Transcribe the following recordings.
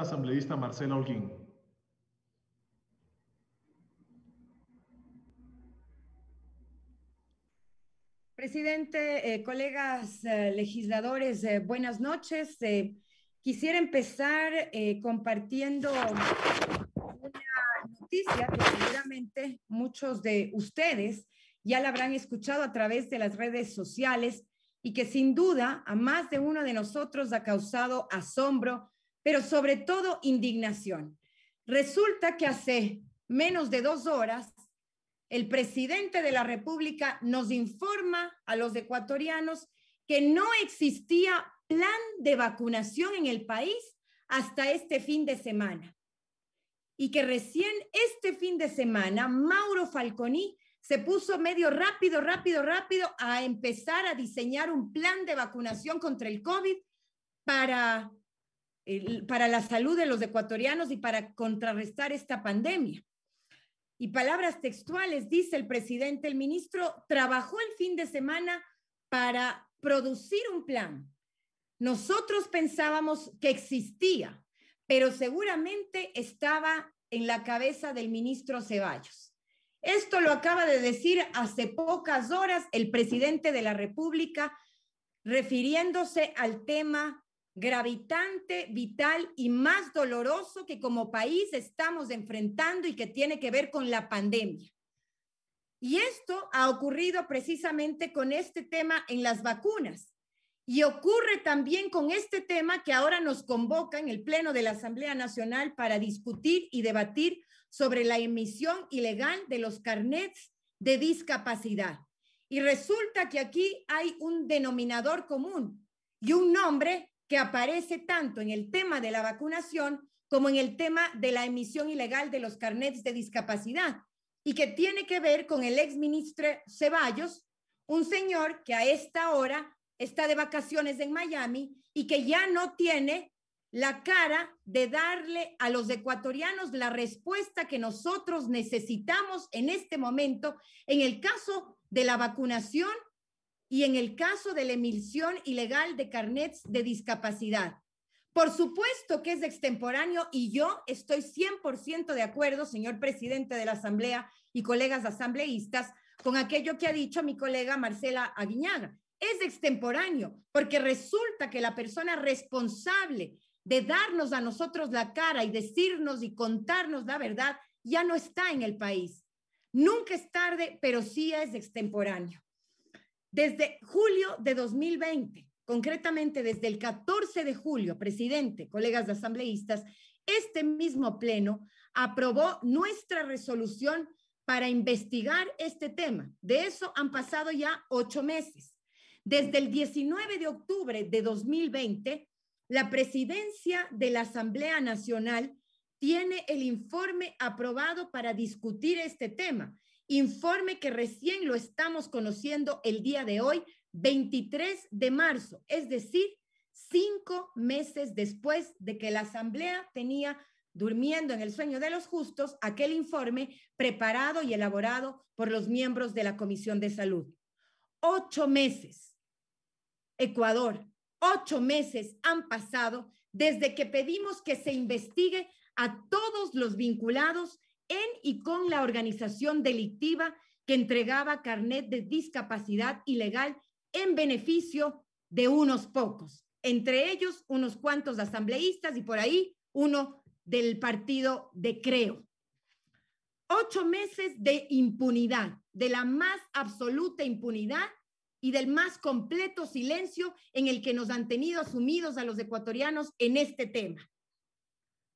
asambleísta Marcela Holguín. Presidente, colegas legisladores, buenas noches. Quisiera empezar compartiendo una noticia que seguramente muchos de ustedes ya la habrán escuchado a través de las redes sociales y que sin duda a más de uno de nosotros ha causado asombro, pero sobre todo indignación. Resulta que hace menos de 2 horas el presidente de la República nos informa a los ecuatorianos que no existía plan de vacunación en el país hasta este fin de semana. Y que recién este fin de semana, Mauro Falconi se puso medio rápido a empezar a diseñar un plan de vacunación contra el COVID para la salud de los ecuatorianos y para contrarrestar esta pandemia. Y palabras textuales, dice el presidente, el ministro trabajó el fin de semana para producir un plan. Nosotros pensábamos que existía, pero seguramente estaba en la cabeza del ministro Ceballos. Esto lo acaba de decir hace pocas horas el presidente de la República, refiriéndose al tema gravitante, vital y más doloroso que como país estamos enfrentando y que tiene que ver con la pandemia. Y esto ha ocurrido precisamente con este tema en las vacunas. Y ocurre también con este tema que ahora nos convoca en el Pleno de la Asamblea Nacional para discutir y debatir sobre la emisión ilegal de los carnets de discapacidad. Y resulta que aquí hay un denominador común y un nombre que aparece tanto en el tema de la vacunación como en el tema de la emisión ilegal de los carnets de discapacidad y que tiene que ver con el exministro Ceballos, un señor que a esta hora está de vacaciones en Miami y que ya no tiene la cara de darle a los ecuatorianos la respuesta que nosotros necesitamos en este momento en el caso de la vacunación y en el caso de la emisión ilegal de carnets de discapacidad. Por supuesto que es extemporáneo y yo estoy 100% de acuerdo, señor presidente de la Asamblea y colegas asambleístas, con aquello que ha dicho mi colega Marcela Aguiñaga. Es extemporáneo porque resulta que la persona responsable de darnos a nosotros la cara y decirnos y contarnos la verdad ya no está en el país. Nunca es tarde, pero sí es extemporáneo. Desde julio de 2020, concretamente desde el 14 de julio, presidente, colegas de asambleístas, este mismo pleno aprobó nuestra resolución para investigar este tema. De eso han pasado ya 8 meses. Desde el 19 de octubre de 2020, la presidencia de la Asamblea Nacional tiene el informe aprobado para discutir este tema. Informe que recién lo estamos conociendo el día de hoy, 23 de marzo, es decir, 5 meses después de que la Asamblea tenía durmiendo en el sueño de los justos aquel informe preparado y elaborado por los miembros de la Comisión de Salud. 8 meses, Ecuador, 8 meses han pasado desde que pedimos que se investigue a todos los vinculados en y con la organización delictiva que entregaba carnet de discapacidad ilegal en beneficio de unos pocos, entre ellos unos cuantos asambleístas y por ahí uno del partido de Creo. 8 meses de impunidad, de la más absoluta impunidad y del más completo silencio en el que nos han tenido sumidos a los ecuatorianos en este tema.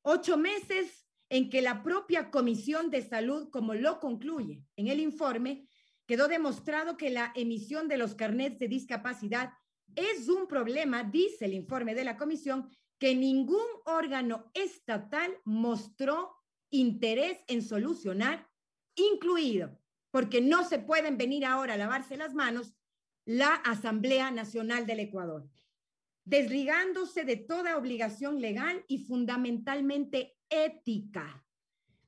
8 meses en que la propia Comisión de Salud, como lo concluye en el informe, quedó demostrado que la emisión de los carnets de discapacidad es un problema, dice el informe de la Comisión, que ningún órgano estatal mostró interés en solucionar, incluido, porque no se pueden venir ahora a lavarse las manos, la Asamblea Nacional del Ecuador, desligándose de toda obligación legal y fundamentalmente ética,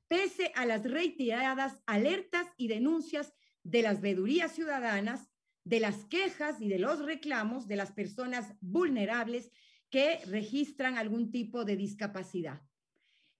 pese a las reiteradas alertas y denuncias de las veedurías ciudadanas, de las quejas y de los reclamos de las personas vulnerables que registran algún tipo de discapacidad.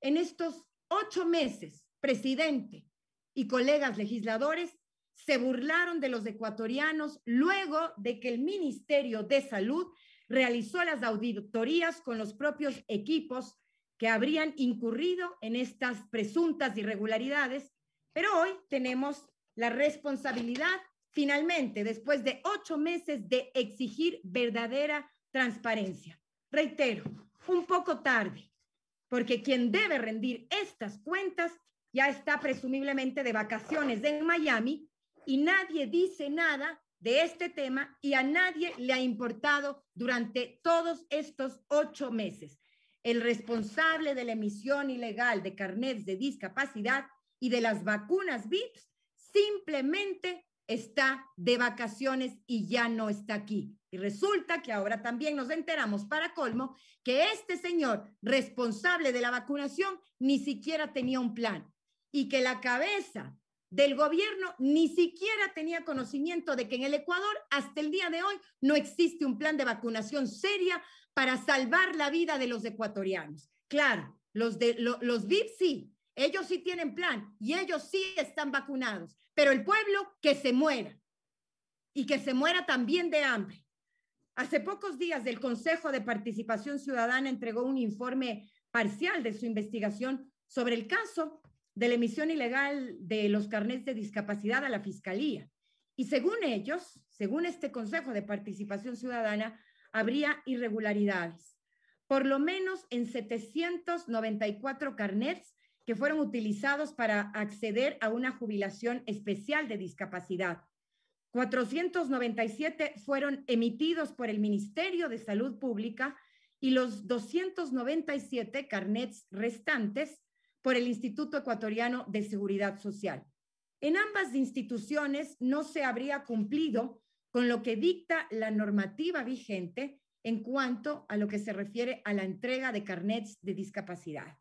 En estos 8 meses, presidente y colegas legisladores se burlaron de los ecuatorianos luego de que el Ministerio de Salud realizó las auditorías con los propios equipos que habrían incurrido en estas presuntas irregularidades, pero hoy tenemos la responsabilidad, finalmente, después de 8 meses, de exigir verdadera transparencia. Reitero, un poco tarde, porque quien debe rendir estas cuentas ya está presumiblemente de vacaciones en Miami y nadie dice nada de este tema y a nadie le ha importado durante todos estos 8 meses. El responsable de la emisión ilegal de carnets de discapacidad y de las vacunas VIPS simplemente está de vacaciones y ya no está aquí. Y resulta que ahora también nos enteramos, para colmo, que este señor responsable de la vacunación ni siquiera tenía un plan y que la cabeza del gobierno ni siquiera tenía conocimiento de que en el Ecuador hasta el día de hoy no existe un plan de vacunación seria para salvar la vida de los ecuatorianos. Claro, los VIP sí, ellos sí tienen plan y ellos sí están vacunados, pero el pueblo que se muera y que se muera también de hambre. Hace pocos días el Consejo de Participación Ciudadana entregó un informe parcial de su investigación sobre el caso de la emisión ilegal de los carnets de discapacidad a la Fiscalía. Y según ellos, según este Consejo de Participación Ciudadana, habría irregularidades, por lo menos en 794 carnets que fueron utilizados para acceder a una jubilación especial de discapacidad. 497 fueron emitidos por el Ministerio de Salud Pública y los 297 carnets restantes por el Instituto Ecuatoriano de Seguridad Social. En ambas instituciones no se habría cumplido con lo que dicta la normativa vigente en cuanto a lo que se refiere a la entrega de carnets de discapacidad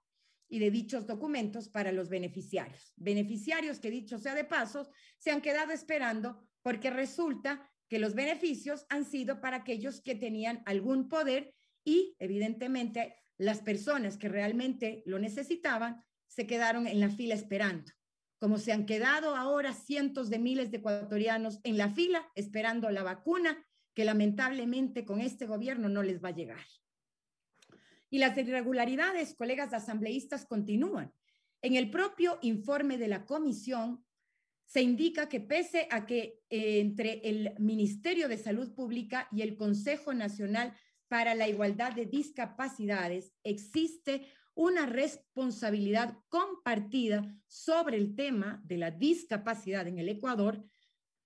y de dichos documentos para los beneficiarios. Beneficiarios que, dicho sea de paso, se han quedado esperando porque resulta que los beneficios han sido para aquellos que tenían algún poder y, evidentemente, las personas que realmente lo necesitaban se quedaron en la fila esperando, como se han quedado ahora cientos de miles de ecuatorianos en la fila esperando la vacuna que lamentablemente con este gobierno no les va a llegar. Y las irregularidades, colegas asambleístas, continúan. En el propio informe de la comisión se indica que pese a que entre el Ministerio de Salud Pública y el Consejo Nacional para la Igualdad de Discapacidades existe una responsabilidad compartida sobre el tema de la discapacidad en el Ecuador,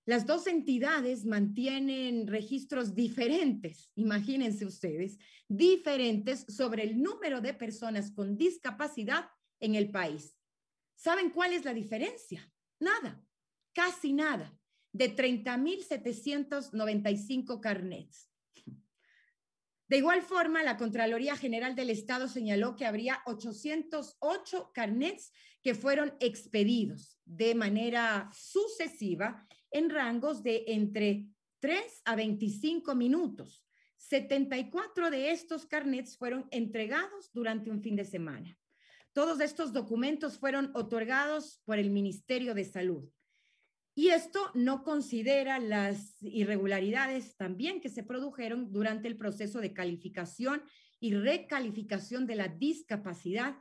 las dos entidades mantienen registros diferentes, imagínense ustedes, diferentes sobre el número de personas con discapacidad en el país. ¿Saben cuál es la diferencia? Nada, casi nada, de 30.795 carnets. De igual forma, la Contraloría General del Estado señaló que habría 808 carnets que fueron expedidos de manera sucesiva en rangos de entre 3 a 25 minutos. 74 de estos carnets fueron entregados durante un fin de semana. Todos estos documentos fueron otorgados por el Ministerio de Salud. Y esto no considera las irregularidades también que se produjeron durante el proceso de calificación y recalificación de la discapacidad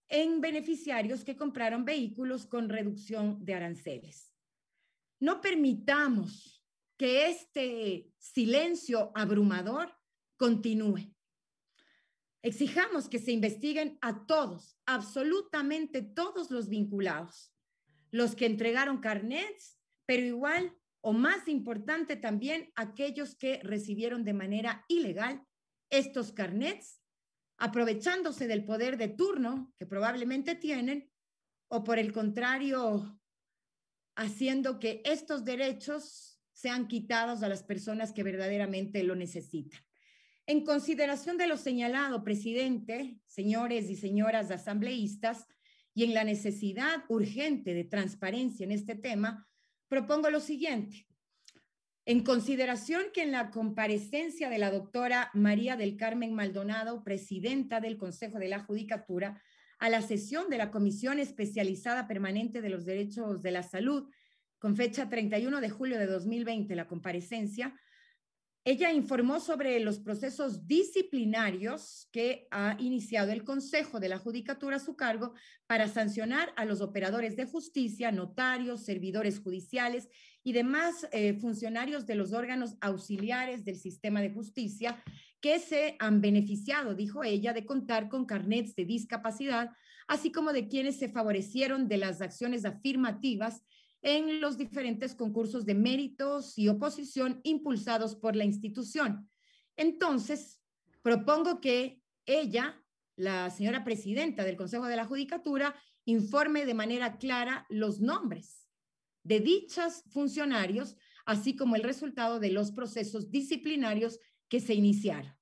en beneficiarios que compraron vehículos con reducción de aranceles. No permitamos que este silencio abrumador continúe. Exijamos que se investiguen a todos, absolutamente todos los vinculados. Los que entregaron carnets, pero igual o más importante también aquellos que recibieron de manera ilegal estos carnets, aprovechándose del poder de turno que probablemente tienen, o por el contrario, haciendo que estos derechos sean quitados a las personas que verdaderamente lo necesitan. En consideración de lo señalado, presidente, señores y señoras asambleístas, y en la necesidad urgente de transparencia en este tema, propongo lo siguiente. En consideración que en la comparecencia de la doctora María del Carmen Maldonado, presidenta del Consejo de la Judicatura, a la sesión de la Comisión Especializada Permanente de los Derechos de la Salud, con fecha 31 de julio de 2020, la comparecencia, ella informó sobre los procesos disciplinarios que ha iniciado el Consejo de la Judicatura a su cargo para sancionar a los operadores de justicia, notarios, servidores judiciales y demás funcionarios de los órganos auxiliares del sistema de justicia que se han beneficiado, dijo ella, de contar con carnets de discapacidad, así como de quienes se favorecieron de las acciones afirmativas en los diferentes concursos de méritos y oposición impulsados por la institución. Entonces, propongo que ella, la señora presidenta del Consejo de la Judicatura, informe de manera clara los nombres de dichos funcionarios, así como el resultado de los procesos disciplinarios que se iniciaron.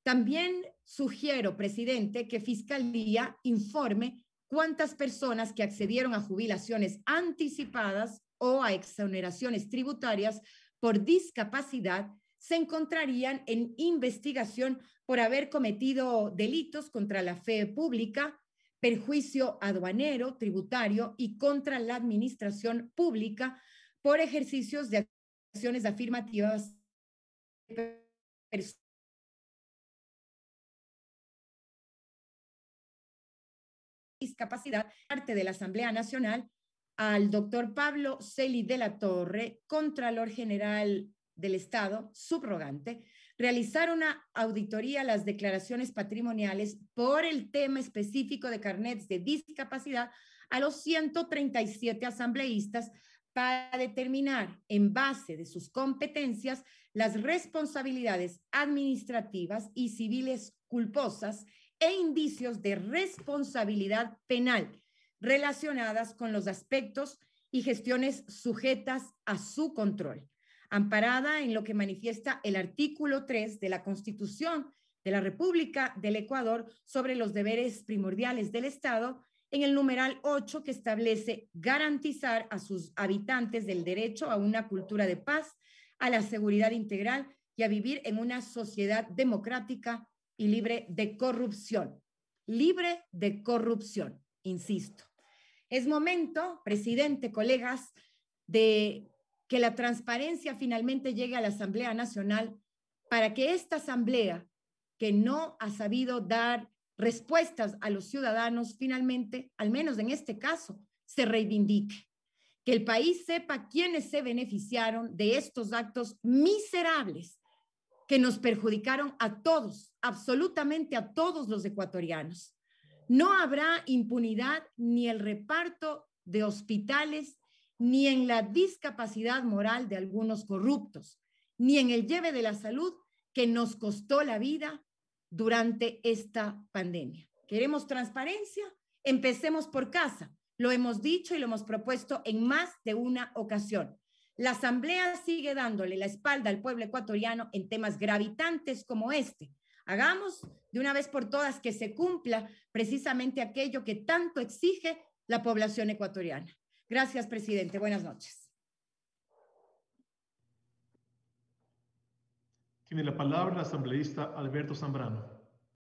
También sugiero, presidente, que Fiscalía informe cuántas personas que accedieron a jubilaciones anticipadas o a exoneraciones tributarias por discapacidad se encontrarían en investigación por haber cometido delitos contra la fe pública, perjuicio aduanero, tributario y contra la administración pública por ejercicios de acciones afirmativas de personas discapacidad, parte de la Asamblea Nacional, al doctor Pablo Celi de la Torre, Contralor General del Estado, subrogante, realizar una auditoría a las declaraciones patrimoniales por el tema específico de carnets de discapacidad a los 137 asambleístas para determinar, en base de sus competencias, las responsabilidades administrativas y civiles culposas e indicios de responsabilidad penal relacionadas con los aspectos y gestiones sujetas a su control, amparada en lo que manifiesta el artículo 3 de la Constitución de la República del Ecuador sobre los deberes primordiales del Estado, en el numeral 8 que establece garantizar a sus habitantes el derecho a una cultura de paz, a la seguridad integral y a vivir en una sociedad democrática y libre de corrupción. Libre de corrupción, insisto. Es momento, presidente, colegas, de que la transparencia finalmente llegue a la Asamblea Nacional para que esta Asamblea, que no ha sabido dar respuestas a los ciudadanos, finalmente, al menos en este caso, se reivindique. Que el país sepa quiénes se beneficiaron de estos actos miserables que nos perjudicaron a todos, absolutamente a todos los ecuatorianos. No habrá impunidad ni el reparto de hospitales, ni en la discapacidad moral de algunos corruptos, ni en el lleve de la salud que nos costó la vida durante esta pandemia. ¿Queremos transparencia? Empecemos por casa. Lo hemos dicho y lo hemos propuesto en más de una ocasión. La Asamblea sigue dándole la espalda al pueblo ecuatoriano en temas gravitantes como este. Hagamos de una vez por todas que se cumpla precisamente aquello que tanto exige la población ecuatoriana. Gracias, presidente. Buenas noches. Tiene la palabra el asambleísta Alberto Zambrano.